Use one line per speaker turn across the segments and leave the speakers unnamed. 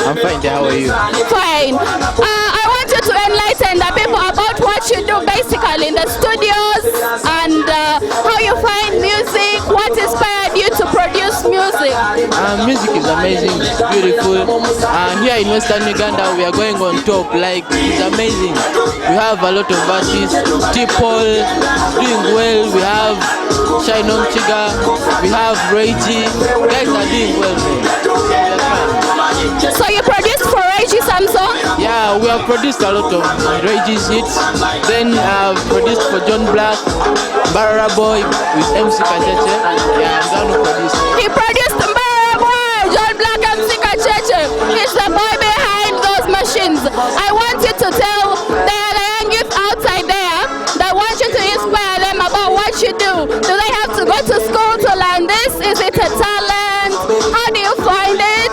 I'm fine, how are you?
Fine. I want you to enlighten the people about what you do basically in the studios and how you find music, what inspired you to produce music.
Music is amazing, it's beautiful. Here in Western Uganda, we are going on top. Like, it's amazing. We have a lot of artists. T-Paul doing well. We have Shinom Chiga. We have Reggie. Guys are doing well, man.
So you produced for Reggie some song?
Yeah, we have produced a lot of Reggie's hits. Then produced for John Black, Barra Boy with MC Kacheche. Yeah, I'm going to produce.
He produced Barra Boy, John Black, MC Kacheche. He's the boy behind those machines. I want you to tell the young youth outside there that want you to inspire them about what you do. Do they have to go to school to learn this? Is it a talent? How do you find it?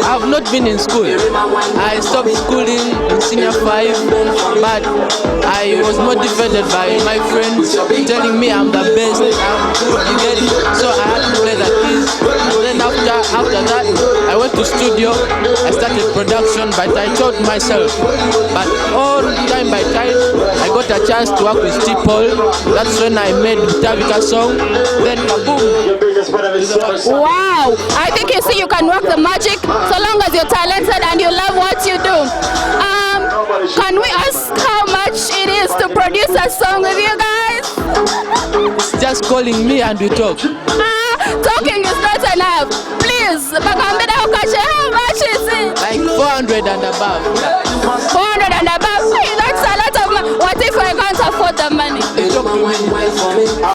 I've not been in school. I stopped schooling in senior 5, but I was motivated by my friends telling me I'm the best, I'm good, you get it? So I had to play the keys. Then after that, I went to studio. I started production, but I taught myself. But all time by time, I got a chance to work with T-Paul. That's when I made Tavika song. Then kaboom!
Wow! I think you see you can work the magic so long as you're talented and you love what you do. Can we ask how much it is to produce a song with you guys?
It's just calling me and we talk.
Talking is not enough. Please, how much is it?
Like 400 and above.
400 and above? Hey, that's a lot of money. What if I can't afford the money?
They talk to me.